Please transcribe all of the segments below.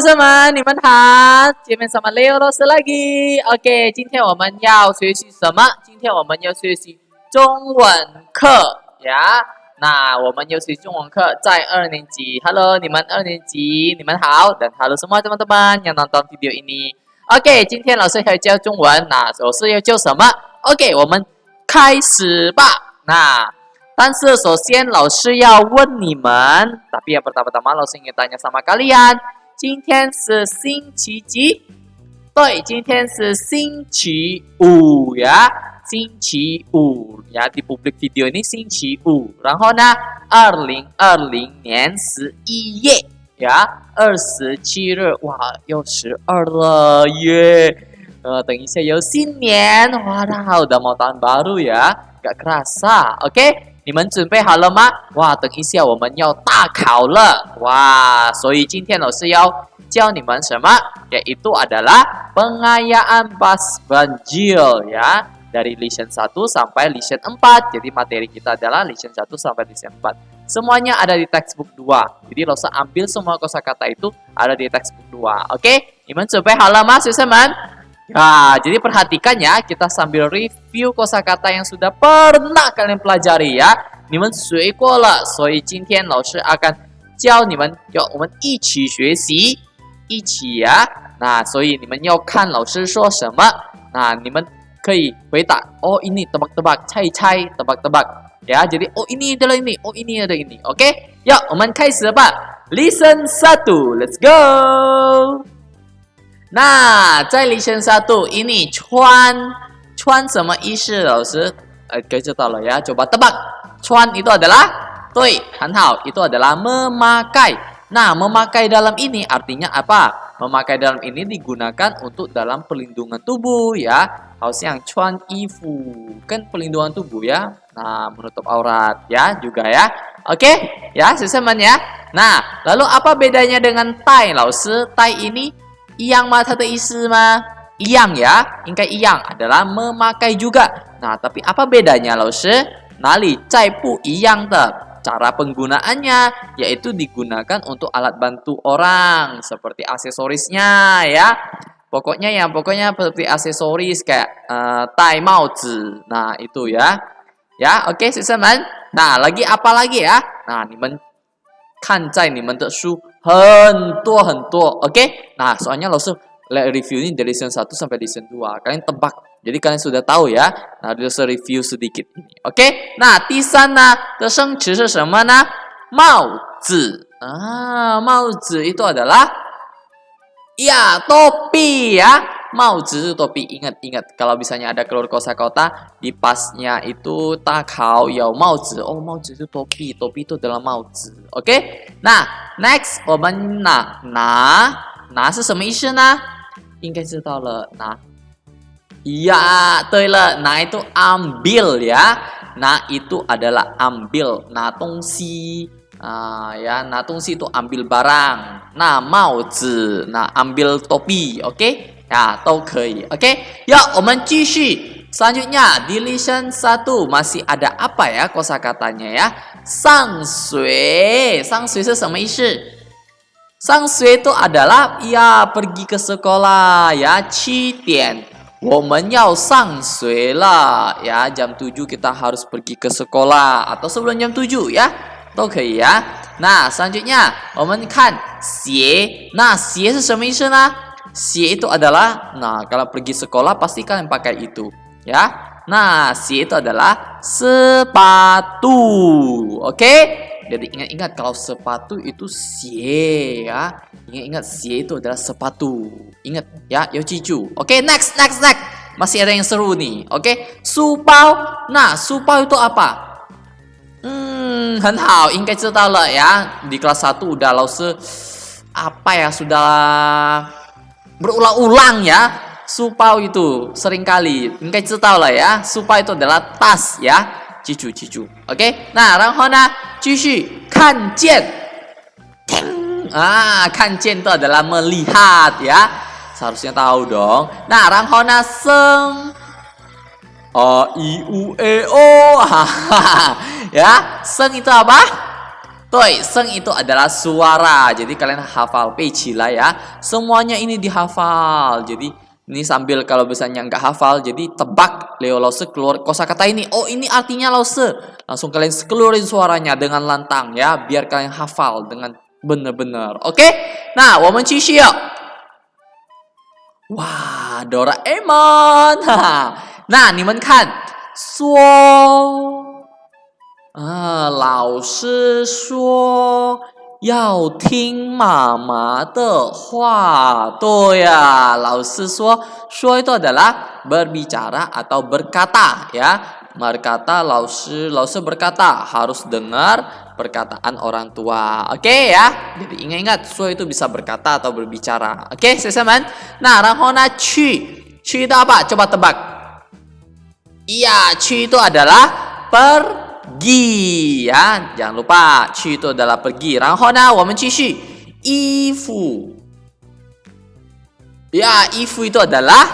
学生们，你们好，见面sama Leo 老师lagi。OK， 今天我们要学习什么？今天我们要学习中文课呀。那我们要学习中文课在2年级。Halo， 你们2年级，你们好。Dan halo semua teman-teman yang nonton video ini。OK， 今天老师要教中文，那老师要教什么 ？OK， 我们开始吧。但是首先老师要问你们 tapi yang pertama-tama 老师ingin tanya sama kalian， 今天是星期几？对，今天是星期五呀，星期五呀，di public video ini 星期五。然后呢，2020年11月呀，27日，哇，又12了耶！等一下又新年，哇，udah mau tahun baru ya， gak kerasa， OK？你们准备好了吗？哇，等一下我们要大考了，哇！所以今天老师要教你们什么？ yaitu adalah pengayaan bas banjir ya, dari lesson 1 sampai lesson 4. Jadi materi kita adalah lesson 1 sampai lesson 4. Semuanya ada di textbook 2. Jadi 老师 ambil semua kosakata itu ada di textbook 2. Oke? 你们准备好了吗，学生们？ Nah, jadi perhatikan ya, kita sambil review kosakata yang sudah pernah kalian pelajari ya. 你们学过了，所以今天老师akan教你们，要我们一起学习，一起呀。那所以你们要看老师说什么，那你们可以回答哦ini tebak-tebak, cai-cai, tebak-tebak ya. Jadi oh ini adalah ini, oh ini adalah ini. Oke? Yuk, 我们开始吧。Lesson 1, let's go. 那在 lesson 1 ini cuan 什么意思？老师该知道了ya. Coba tebak. Cuan itu adalah 对，很好， itu adalah memakai. Nah, memakai dalam ini artinya apa? Memakai dalam ini digunakan untuk dalam pelindungan tubuh ya. 好像穿衣服 kan pelindungan tubuh ya. Nah, menutup aurat ya juga ya. Oke? Ya, teman-teman ya. Nah, lalu apa bedanya dengan tai? 老师 tai ini 一样吗？它的意思吗？一样呀，应该一样 adalah memakai juga. Nah, tapi apa bedanya 老师？哪里在不一样的？ Cara penggunaannya yaitu digunakan untuk alat bantu orang seperti aksesorisnya ya. Pokoknya seperti aksesoris kayak tai mauzi. Nah, itu ya. Ya, oke, 学生们. Nah, lagi apa lagi ya? Nah, 你们看在你们的书很多很多. Oke? Nah, soalnya 老师 review ini dari lesson 1 sampai lesson 2. Kalian tebak. Jadi kalian sudah tahu ya. Nah, 就是 review sedikit ini. Oke? Nah, 第三呢的生词是什么呢？帽子。帽子 itu adalah ya, topi ya. 帽子 itu topi. Ingat. Kalau misalnya ada keluar kosakata di pasnya itu takau ya 帽子. Oh, 帽子 itu topi. Topi itu adalah 帽子. Oke? Nah, next 我们拿是什么意思呢？应该知道了，拿。Ya, 对了，拿 itu ambil ya. Nah, itu adalah ambil. Nah, 东西 ya, nah 东西 itu ambil barang. Nah, 帽子 nah ambil topi. Oke? Ya, 都可以. Oke? Yuk, 我们继续. Selanjutnya di lesson 1 masih ada apa ya kosakatanya ya? 上学. 上学是什么意思？ 上学 itu adalah ya pergi ke sekolah ya. 7点 我们要上学了 ya, jam 7 kita harus pergi ke sekolah atau sebelum jam 7 ya, 都可以呀。Nah, selanjutnya 我们看鞋. Nah, 鞋是什么意思呢？ 鞋 itu adalah, nah kalau pergi sekolah pasti kalian pakai itu ya. Nah, 鞋 itu adalah sepatu. Oke? Jadi ingat-ingat kalau sepatu itu 鞋 ya. Ingat-ingat 鞋 itu adalah sepatu. Ingat ya, yo cicu. Oke, next. Masih ada yang seru nih. Oke, 书包. Nah, 书包 itu apa? 很好，应该知道了ya. Di kelas 1 udah 老师 apa ya, sudah berulang-ulang ya. 书包 itu sering kali. 应该知道了ya. 书包 itu adalah tas ya. 记住 OK? Nah, 然后呢继续看见. 看见 itu adalah melihat ya. Seharusnya tahu dong. Nah, 然后呢生 A I U E O. Ya, seng itu apa? 对, seng itu adalah suara. Jadi kalian hafal, 背起来 ya. Semuanya ini dihafal. Jadi ini sambil kalau misalnya nggak hafal, jadi tebak Leo Lause keluar kosakata ini. Oh, ini artinya Lause. Langsung kalian keluarin suaranya dengan lantang ya, biar kalian hafal dengan benar-benar. Oke? Nah, 我们继续. Wah, Doraemon. Nah, 你们看，说。老师说要听妈妈的话. 对呀, 老师说itu adalah berbicara atau berkata ya. Berkata, 老师 berkata, harus dengar perkataan orang tua. Oke ya. Jadi ingat-ingat, 说 itu bisa berkata atau berbicara. Oke, 学生们. Nah, 然后呢去 itu apa? Coba tebak. Iya, 去 itu adalah pergi ya, jangan lupa 去 itu adalah pergi. 然后呢，我们继续衣服 ya, 衣服 itu adalah,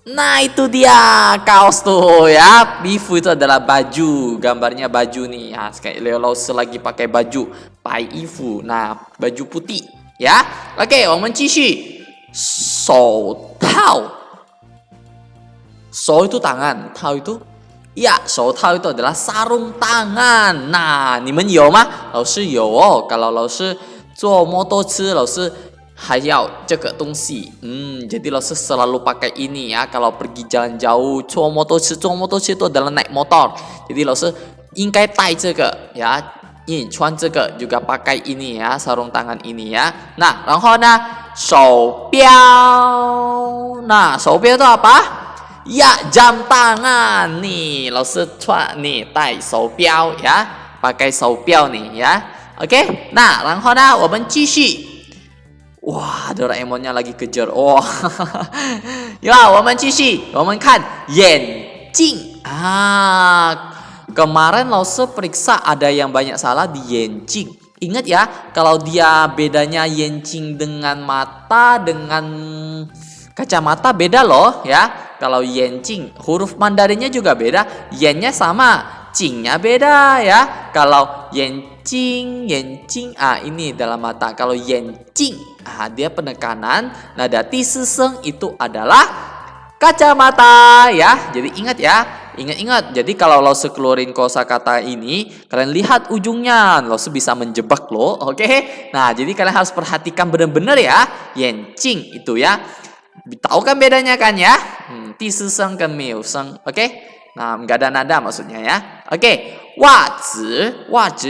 nah itu dia kaos tuh ya. 衣服 itu adalah baju, gambarnya baju nih ya, kayak Leo Lause lagi pakai baju, 白衣服, nah baju putih ya. Oke, 我们继续手套, 手 itu tangan, 套 itu ya, 手套 itu adalah sarung tangan. Nah, 你们有吗？老师有哦。Kalau 老师坐摩托车，老师还要这个东西. Jadi 老师 selalu pakai ini ya. Kalau pergi jalan jauh, 坐摩托车itu adalah naik motor. Jadi 老师应该带这个ya. 穿这个 juga pakai ini ya, sarung tangan ini ya. Nah, 然后呢，手表. Nah, 手表 itu apa? Ya, jam tangan nih. 老师穿 nih 戴手表 ya, pakai 手表 nih ya. Oke. Nah, 然后呢，我们继续. Wah, Doraemonnya lagi kejar. Oh. Ya, 我们继续. 我们看眼镜. Kemarin 老师 periksa ada yang banyak salah di 眼镜. Ingat ya, kalau dia bedanya 眼镜 dengan mata dengan kacamata beda loh ya. Kalau 眼镜 huruf Mandarinnya juga beda, yen-nya sama, jing-nya beda ya. Kalau 眼睛 ini dalam mata. Kalau 眼镜 dia penekanan. Nada tiseseng itu adalah kacamata ya. Jadi ingat ya. Ingat. Jadi kalau lo keluarin kosakata ini, kalian lihat ujungnya, lo bisa menjebak loh. Oke. Nah, jadi kalian harus perhatikan benar-benar ya. 眼镜 itu ya. Tahu kan bedanya kan ya? Tiseseng ke miuseng. Oke? Nah, nggak ada nada maksudnya ya. Oke. Wazi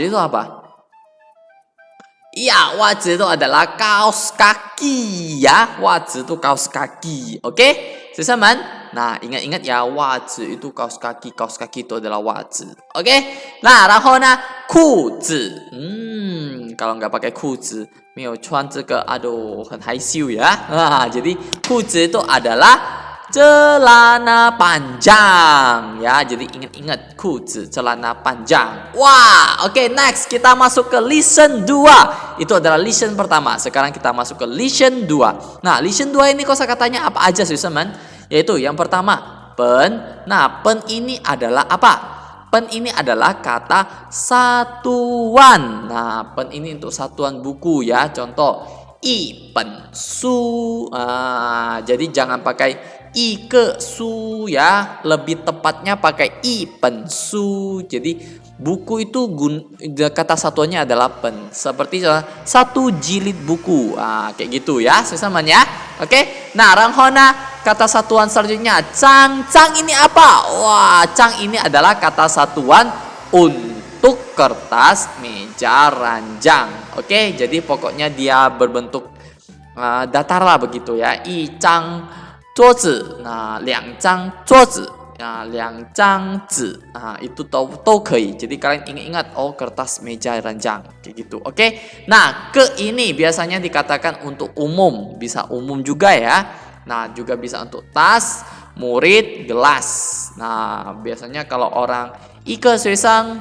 itu apa? Iya, wazi itu adalah kaos kaki ya. Wazi itu kaos kaki. Oke? 学生们, nah ingat-ingat ya, 袜子 itu kaos kaki itu adalah 袜子. Oke? Nah, 然后呢，裤子. Kalau nggak pakai 裤子, 没有穿这个, aduh, 很害羞ya. Nah, jadi 裤子 itu adalah celana panjang ya. Jadi ingat-ingat 裤子 celana panjang. Wah, oke, next kita masuk ke lesson 2. Itu adalah lesson pertama. Sekarang kita masuk ke lesson 2. Nah, lesson 2 ini kosakatanya apa aja sih, teman? Yaitu yang pertama, pen. Nah, pen ini adalah apa? Pen ini adalah kata satuan. Nah, pen ini untuk satuan buku ya. Contoh, i pen su. Jadi jangan pakai i ke su ya. Lebih tepatnya pakai i pen su. Jadi buku itu kata satuannya adalah pen. Seperti satu jilid buku. Kayak gitu ya, sesama ya. Oke. Nah, ranghona kata satuan selanjutnya, cang. Cang ini apa? Wah, cang ini adalah kata satuan untuk kertas meja ranjang. Oke, jadi pokoknya dia berbentuk datar lah begitu ya. I cang zuozi, nah, 2张桌子, nah, 2张纸, nah, itu都可以. Jadi kalian ingat-ingat, oh kertas meja ranjang kayak gitu. Oke. Nah, ke ini biasanya dikatakan untuk umum, bisa umum juga ya. Nah, juga bisa untuk tas, murid, gelas. Nah, biasanya kalau orang ike suisang,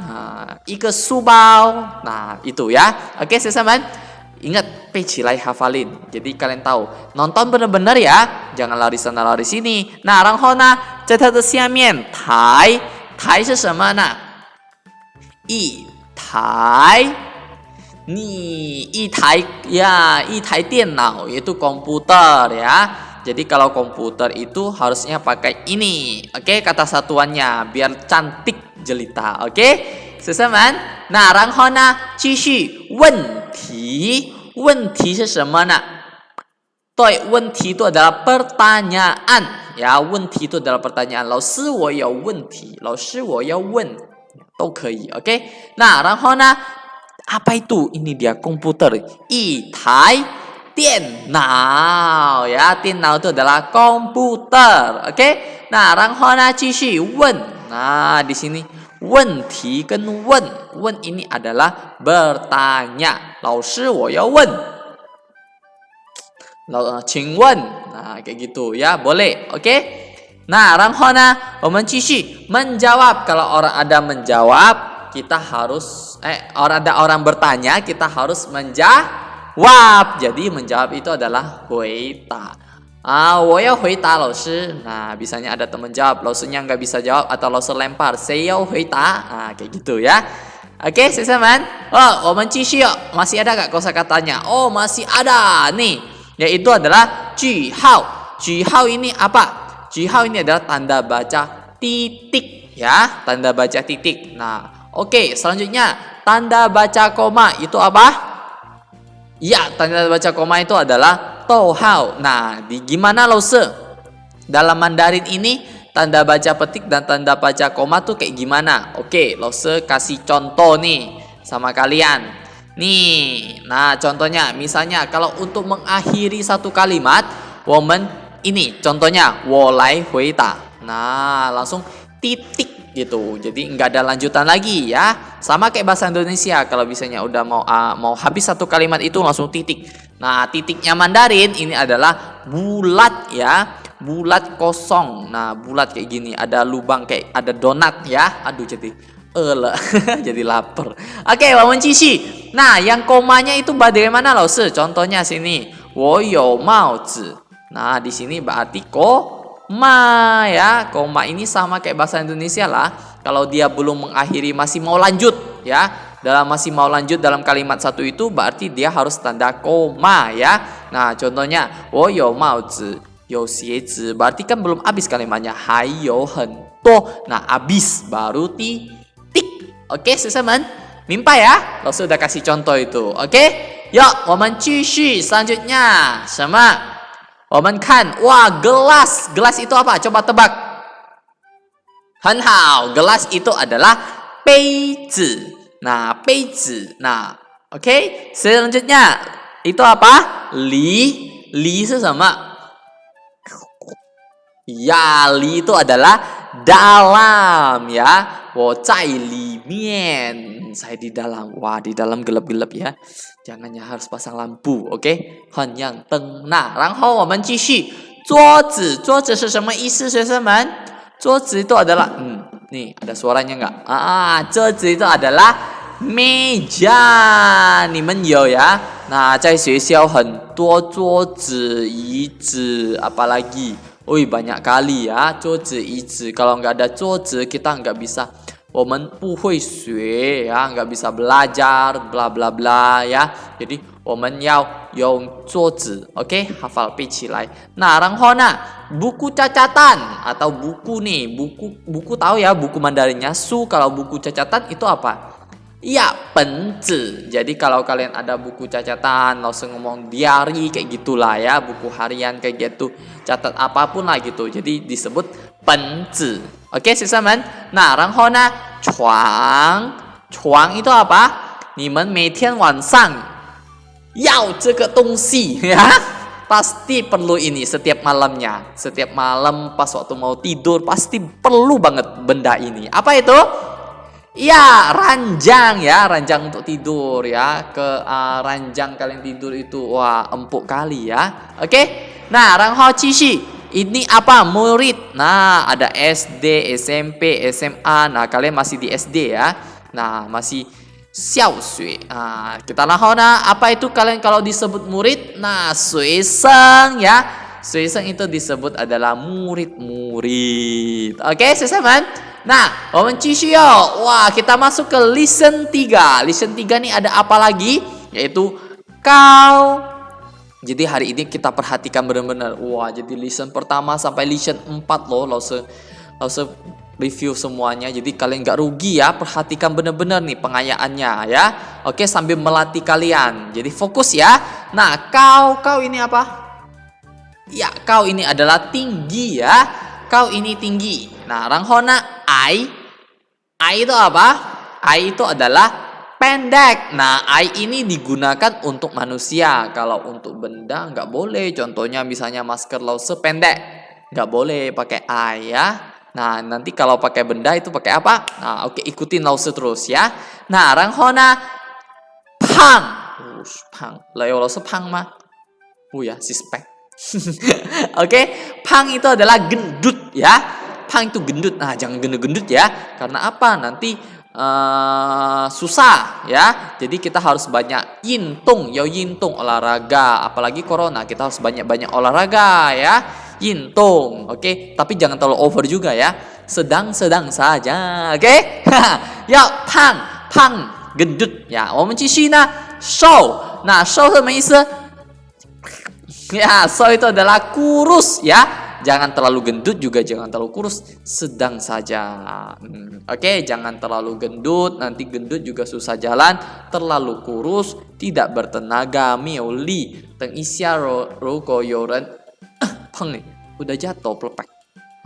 ike subao. Nah, itu ya. Oke, sesaman. Ingat, pecilai hafalin. Jadi kalian tahu, nonton benar-benar ya. Jangan lari sana lari sini. Nah, 然后呢，在它的下面，台是什么呢？一台 Nih,一台电脑 yaitu komputer ya. Jadi kalau komputer itu harusnya pakai ini. Oke, kata satuannya biar cantik jelita. Oke, 学生们，那然后呢，继续问题。问题是什么呢？对，问题 itu adalah pertanyaan. Ya, 问题 itu adalah pertanyaan. 老师，我有问题。老师，我要问。都可以。Oke. Nah, 然后呢？ Apa itu? Ini dia komputer. 一台电脑 ya. 电脑 itu adalah komputer. Oke. Nah, 然后呢继续问. Nah, di sini 问题跟问 ini adalah bertanya. 老师我要问. 请问. Nah, kayak gitu ya. Boleh. Oke. Nah, 然后呢我们继续 menjawab. Kalau orang ada menjawab, kita harus ada orang bertanya, kita harus menjawab. Jadi menjawab itu adalah 回答. 我要回答老师. Nah, biasanya ada teman jawab, 老师nggak bisa jawab atau 老师 lempar, 谁要回答? Kayak gitu ya. Oke, 学生们. Oh, 我们继续. Masih ada nggak kosakatanya? Oh, masih ada nih. Yaitu adalah 句号. 句号 ini apa? 句号 ini adalah tanda baca titik ya, tanda baca titik. Nah, oke, selanjutnya tanda baca koma itu apa? Ya, tanda baca koma itu adalah 逗号. Nah, di gimana Lause? Dalam Mandarin ini tanda baca petik dan tanda baca koma tuh kayak gimana? Oke, Lause kasih contoh nih sama kalian. Nih, nah contohnya misalnya kalau untuk mengakhiri satu kalimat, ini contohnya 我来回答. Nah, langsung titik gitu. Jadi nggak ada lanjutan lagi ya. Sama kayak bahasa Indonesia, kalau misalnya udah mau habis satu kalimat itu langsung titik. Nah, titiknya Mandarin ini adalah bulat ya. Bulat kosong. Nah, bulat kayak gini, ada lubang kayak ada donat ya. Aduh, jadi jadi lapar. Oke, 我们继续. Nah, yang komanya itu bagaimana, Laoshi? Contohnya sini. 我有帽子. Nah, di sini berarti koma ya. Koma ini sama kayak bahasa Indonesia lah. Kalau dia belum mengakhiri, masih mau lanjut ya. Masih mau lanjut dalam kalimat satu itu berarti dia harus tanda koma ya. Nah, contohnya 我有帽子有鞋子 berarti kan belum habis kalimatnya. 还有很多. Nah, habis baru titik. Oke, 学生们明白呀？老师udah kasih contoh itu. Oke? 我们继续 selanjutnya. 什么？我们看 wah, gelas. Gelas itu apa? Coba tebak. 很好. Gelas itu adalah 杯子. Nah, 杯子. Nah, oke. Selanjutnya itu apa? 梨是什么? Ya, 梨 itu adalah dalam ya. 我在里面. Saya di dalam. Wah, di dalam gelap-gelap ya. Jangan ya, harus pasang lampu. Oke? 很亮灯. Nah, 然后我们继续. 桌子. 桌子是什么意思，学生们？桌子 itu adalah nih, ada suaranya enggak? 桌子 itu adalah meja. 你们有ya? Nah, 在学校很多桌子、椅子, apalagi banyak kali ya 桌子椅子. Kalau nggak ada 桌子 kita nggak bisa, 我们不会学 ya, nggak bisa belajar bla bla bla ya. Jadi 我们要用桌子. Oke, hafal 背起来. Nah, 然后呢 buku catatan atau buku nih, buku tahu ya, buku Mandarinnya su. Kalau buku catatan itu apa? Iya, 本子. Jadi kalau kalian ada buku catatan, langsung ngomong diary kayak gitulah ya, buku harian kayak gitu, catat apapun lah gitu. Jadi disebut 本子. Oke, 学生们. Nah, 然后呢 床 itu apa? 你们每天晚上要这个东西ya. Pasti perlu ini setiap malamnya. Setiap malam pas waktu mau tidur pasti perlu banget benda ini. Apa itu? Iya, ranjang ya, ranjang untuk tidur ya. Ranjang kalian tidur itu wah empuk kali ya. Oke. Nah, 然后继续. Ini apa? Murid. Nah, ada SD, SMP, SMA. Nah, kalian masih di SD ya. Nah, masih 小学. Nah, kita lahona apa itu kalian kalau disebut murid? Nah, 学生 ya. 学生 itu disebut adalah murid-murid. Oke, 学生们. Nah, 我们继续 Wah, kita masuk ke lesson 3. Lesson 3 nih ada apa lagi? yaitu kau. Jadi hari ini kita perhatikan benar-benar. Wah, jadi lesson pertama sampai lesson 4 loh, langsung review semuanya. Jadi kalian gak rugi ya, perhatikan benar-benar nih pengayaannya ya. Oke, sambil melatih kalian. Jadi fokus ya. Nah, kau ini apa? Ya, kau ini adalah tinggi ya. Kau ini tinggi. Nah, ranghona ai itu apa? Ai itu adalah pendek. Nah, ai ini digunakan untuk manusia. Kalau untuk benda nggak boleh. Contohnya misalnya masker lause pendek, nggak boleh pakai ai ya. Nah, nanti kalau pakai benda itu pakai apa? Nah, oke, ikutin lause terus ya. Nah, ranghona pang. Pang. Layo lause pang mah. Ya, suspek. Oke, pang itu adalah gendut ya. Pang itu gendut. Nah, jangan gendut-gendut ya. Karena apa? Nanti susah ya. Jadi kita harus banyak yintung olahraga. Apalagi corona, kita harus banyak-banyak olahraga ya. Yintung, oke. Tapi jangan terlalu over juga ya. Sedang-sedang saja, oke. Ya, pang gendut ya. 我们继续呢，瘦。那瘦什么意思？ Ya, so itu adalah kurus ya. Jangan terlalu gendut juga jangan terlalu kurus, sedang saja. Oke, jangan terlalu gendut, nanti gendut juga susah jalan. Terlalu kurus, tidak bertenaga. Miuli, teng isya ruko yoren. Peng nih, udah jatuh pelepek.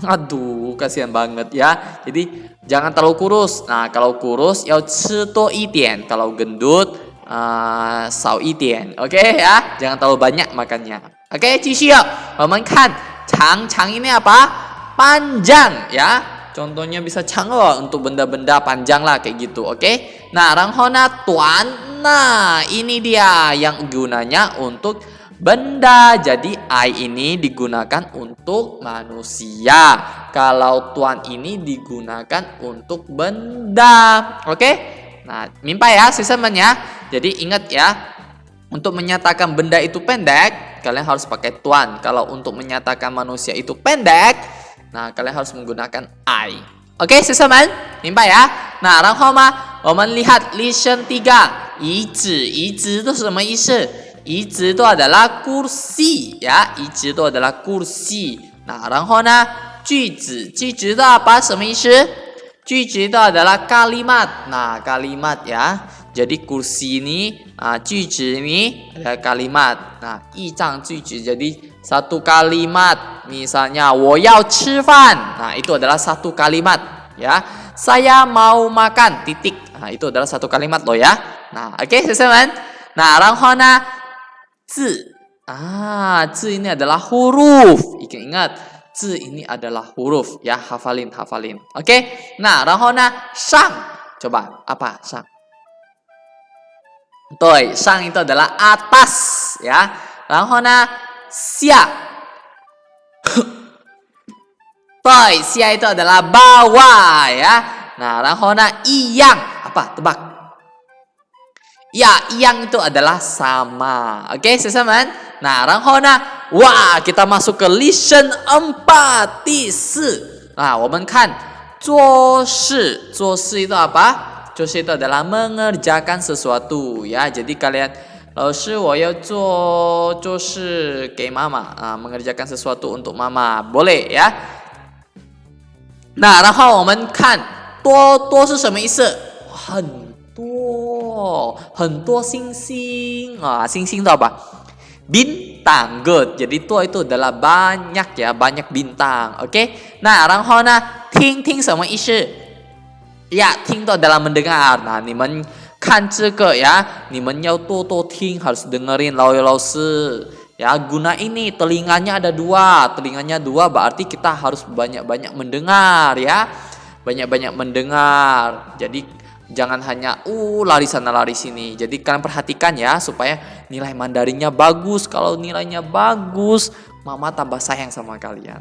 Aduh, kasihan banget ya. Jadi jangan terlalu kurus. Nah, kalau kurus, yao ci duo yi dian. Kalau gendut, sao yi dian. Oke ya, jangan terlalu banyak makannya. Oke, 继续了。我们看 Chang ini apa? Panjang ya. Contohnya bisa changge untuk benda-benda panjang lah kayak gitu, oke? Nah, ranghona tuan. Nah, ini dia yang gunanya untuk benda. Jadi ai ini digunakan untuk manusia. Kalau tuan ini digunakan untuk benda. Oke? Nah, mimpi ya semuanya. Jadi ingat ya. Untuk menyatakan benda itu pendek, kalian harus pakai tuan. Kalau untuk menyatakan manusia itu pendek, nah kalian harus menggunakan ai. Oke, sesaman? Mimpi ya? Nah, 然后嘛，我们lihat lesson 3, 椅子itu 什么意思？椅子 itu adalah kursi ya. 椅子 itu adalah kursi. Nah, 然后呢，句子 itu apa? 什么意思？句子 itu adalah kalimat. Nah, kalimat ya. Jadi kursi ini, 句子 ini ada kalimat. Nah, 一张句子 jadi satu kalimat. Misalnya, 我要吃饭. Nah, itu adalah satu kalimat ya. Saya mau makan. Titik. Nah, itu adalah satu kalimat loh ya. Nah, oke, teman-teman. Nah, 然后呢，字. Zi ini adalah huruf. Ingat, zi ini adalah huruf ya. Hafalin. Oke. Nah, 然后呢，上. Coba, apa? Sang. Betul, sang itu adalah atas ya. 然后呢，下。对，下 itu adalah bawah ya. Nah, 然后呢，一样 apa? Tebak. Ya, 一样 itu adalah sama. Oke, teman-teman. Nah, 然后呢，wah, kita masuk ke lesson 4, 第4. Nah, 我们看做事itu apa? 就是itu adalah mengerjakan sesuatu ya. Jadi kalian, 老师我要做事给妈妈 mengerjakan sesuatu untuk mama. Boleh ya. Nah, 然后我们看多是什么意思？很多星星。星星itu apa? Bintang. Good. Jadi itu adalah banyak ya, banyak bintang. Oke. Nah, 然后呢，听什么意思？ Ya, 听 itu adalah mendengar. Nah, 你们看这个 ya, 你们要多听, harus dengerin老师. Ya, guna ini telinganya ada 2. Telinganya 2 berarti kita harus banyak-banyak mendengar ya. Banyak-banyak mendengar. Jadi jangan hanya lari sana lari sini. Jadi kalian perhatikan ya supaya nilai Mandarinnya bagus. Kalau nilainya bagus, mama tambah sayang sama kalian.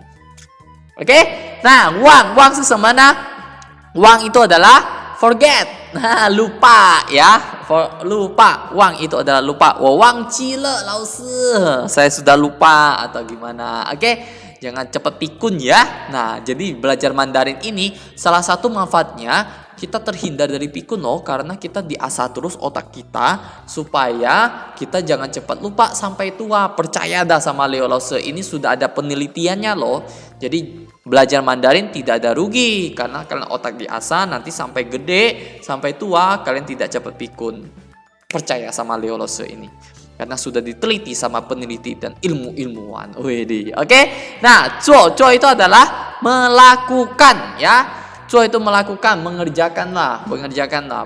Oke? Nah, wang sesemana. Wang itu adalah forget. Nah, lupa ya. Lupa. Wang itu adalah lupa. Wang cile, laosi. Saya sudah lupa atau gimana. Oke? Jangan cepat pikun ya. Nah, jadi belajar Mandarin ini salah satu manfaatnya kita terhindar dari pikun loh, karena kita diasah terus otak kita supaya kita jangan cepat lupa sampai tua. Percaya dah sama Leo Lause, ini sudah ada penelitiannya loh. Jadi belajar Mandarin tidak ada rugi, karena kalian otak diasah, nanti sampai gede, sampai tua kalian tidak cepat pikun. Percaya sama Leo Lause ini, karena sudah diteliti sama peneliti dan ilmuwan. Oke. Nah, zuo itu adalah melakukan ya. Zuo itu melakukan, mengerjakan lah,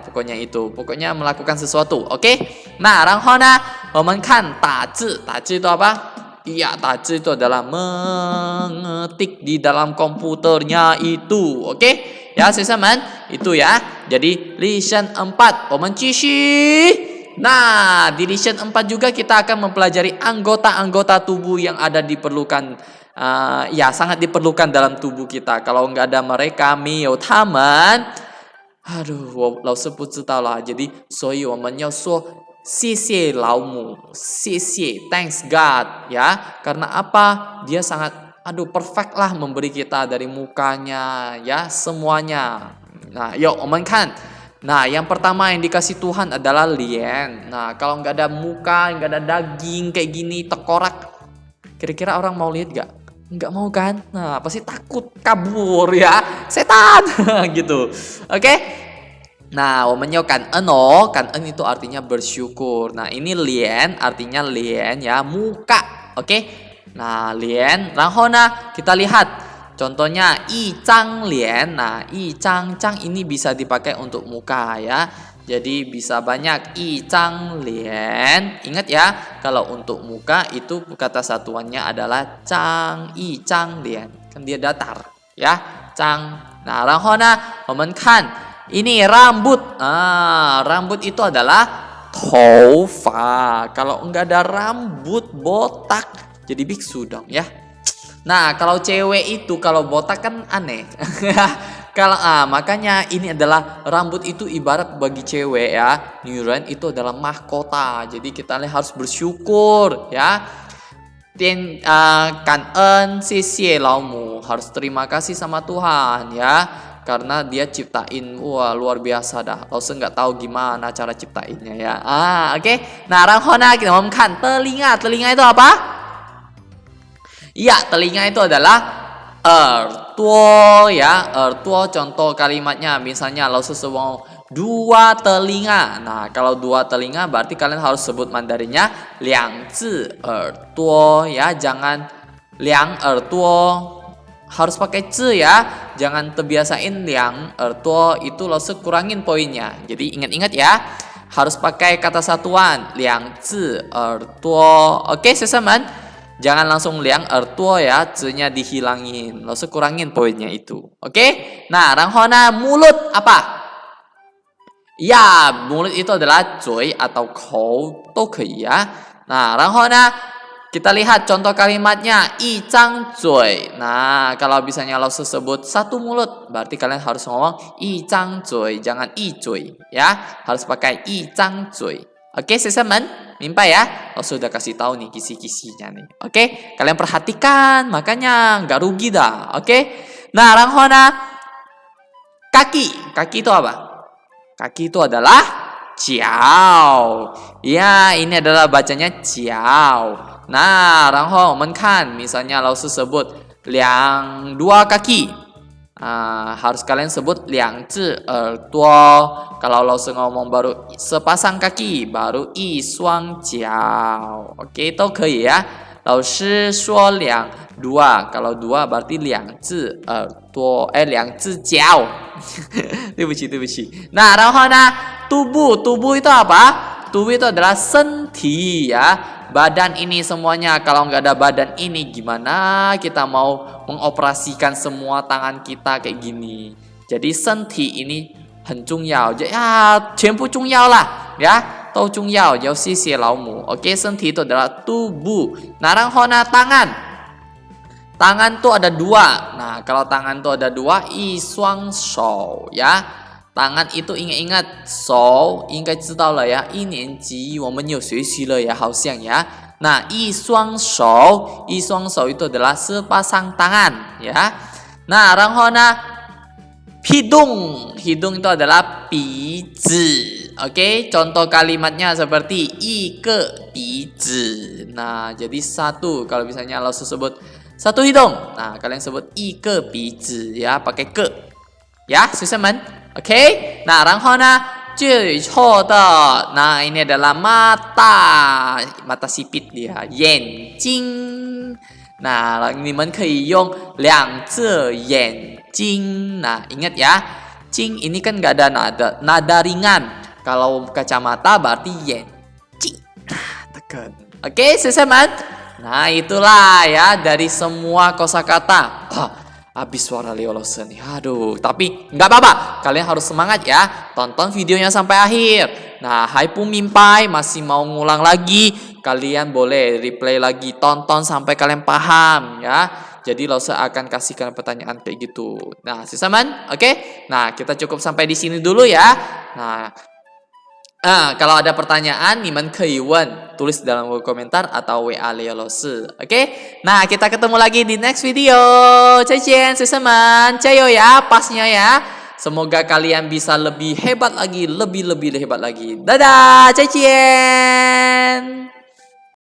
pokoknya itu. Pokoknya melakukan sesuatu, oke? Nah, 然后呢，我们看打字，打字itu apa? Iya, 打字itu adalah mengetik di dalam komputernya itu, oke? Ya, 学生们, itu ya. Jadi, lesson 4, 我们继续. Nah, di lesson 4 juga kita akan mempelajari anggota-anggota tubuh yang ada diperlukan, ya sangat diperlukan dalam tubuh kita. Kalau nggak ada mereka, 没有他们, aduh, 我老师不知道啦。jadi 所以我们要说谢谢老母，谢谢 thanks God ya. Karena apa? Dia sangat perfect lah memberi kita dari mukanya ya, semuanya. Nah, yuk 我们看. Nah, yang pertama yang dikasih Tuhan adalah lian. Nah, kalau nggak ada muka, nggak ada daging kayak gini, tekorak, kira-kira orang mau lihat nggak? Nggak mau kan? Nah, pasti takut kabur ya, setan gitu. Oke? Nah, 我们要感恩哦，感恩 itu artinya bersyukur. Nah, ini lian artinya lian ya, muka. Oke? Nah, lian. 然后呢, kita lihat. Contohnya yi zhang lian. Nah, yi zhang ini bisa dipakai untuk muka ya. Jadi bisa banyak yi zhang lian. Ingat ya, kalau untuk muka itu kata satuannya adalah yi zhang lian. Kan dia datar ya, zhang. Nah, 然后呢, 我们看 ini rambut. Rambut itu adalah 头发. Kalau enggak ada rambut, botak, jadi biksu dong ya. Nah, kalau cewek itu kalau botak kan aneh. Kalau makanya ini adalah rambut itu ibarat bagi cewek ya. Nyuren itu adalah mahkota. Jadi kita harus bersyukur ya. Kangen sisi laumu, harus terima kasih sama Tuhan ya. Karena dia ciptain, wah luar biasa dah. Lo nggak tahu gimana cara ciptainnya ya. Oke. Nah, 然后呢, kita mau kan telinga. Telinga itu apa? Iya, telinga itu adalah ertuo ya. Ertuo contoh kalimatnya, misalnya lo sesuatu dua telinga. Nah, kalau dua telinga berarti kalian harus sebut Mandarinnya liang zi ertuo ya. Jangan liang ertuo, harus pakai zi ya. Jangan terbiasain liang ertuo, itu lo kurangin poinnya. Jadi ingat-ingat ya, harus pakai kata satuan liang zi ertuo. Oke, 学生们. Jangan langsung liang ertuo ya, zi-nya dihilangin. Lo kurangin poinnya itu. Oke? Nah, 然后呢, mulut apa? Ya, mulut itu adalah zui atau kou,都可以ya. Nah, 然后呢, kita lihat contoh kalimatnya, yi zhang zui. Nah, kalau misalnya lo sebut satu mulut, berarti kalian harus ngomong yi zhang zui, jangan yi zui ya. Harus pakai yi zhang zui. Oke, 学生们, mimpi ya? Lo sudah kasih tahu nih kisi-kisinya nih. Oke, kalian perhatikan, makanya nggak rugi dah. Oke. Nah, 然后呢, kaki. Kaki itu apa? Kaki itu adalah jiao. Ya, ini adalah bacanya jiao. Nah, 然后我们看, misalnya lo sebut dua kaki. Harus kalian sebut liang zi ertuo. Kalau lo ngomong baru sepasang kaki, baru yi suang jiao. Oke, itu 可以 ya. 老师说dua. Kalau dua berarti liang zi ertuo, liang zi jiao. 对不起. Nah, 然后呢, tubuh. Tubuh itu apa? Tubuh itu adalah senti ya. Badan ini semuanya. Kalau nggak ada badan ini, gimana kita mau mengoperasikan semua tangan kita kayak gini? Jadi senti ini 很重要 ya, 全部重要啦 ya, 都重要, 要谢谢老母. Oke, senti itu adalah tubuh. Nah, 然后呢, tangan. Tangan tuh ada dua. Nah, kalau tangan tuh ada dua, yi suang shou ya. Tangan itu ingat-ingat,手应该知道了呀，一年级我们有学习了呀，好像呀。Nah, 一双手 itu adalah sepasang tangan ya. Nah, 然后呢, hidung. Hidung itu adalah 鼻子. Oke, contoh kalimatnya seperti 一个鼻子. Nah, jadi satu. Kalau misalnya lo sebut satu hidung. Nah, kalian sebut 一个鼻子 ya, pakai ke. Ya, 学生们. Oke. Nah, 然后呢最错的. Nah, ini adalah mata. Mata sipit dia. 眼睛. Nah, 你们可以用两只眼睛. Nah, ingat ya. Jing ini kan nggak ada nada ringan. Kalau kacamata berarti yen. Jing. Nah, tekan. Oke, seseman. Nah, itulah ya dari semua kosakata. Habis suara Leo Lawson nih. Aduh, tapi nggak apa-apa. Kalian harus semangat ya. Tonton videonya sampai akhir. Nah, Hai Pung Mimpai masih mau ngulang lagi. Kalian boleh replay lagi. Tonton sampai kalian paham ya. Jadi Lawson akan kasihkan pertanyaan kayak gitu. Nah, sesaman, oke? Nah, kita cukup sampai di sini dulu ya. Nah, kalau ada pertanyaan, Niman Keiwan tulis dalam komentar atau WA Leo Lawson. Oke? Nah, kita ketemu lagi di next video. Zaijian, sesaman. Jayo ya, pasnya ya. Semoga kalian bisa lebih hebat lagi, lebih hebat lagi. Dadah, zaijian.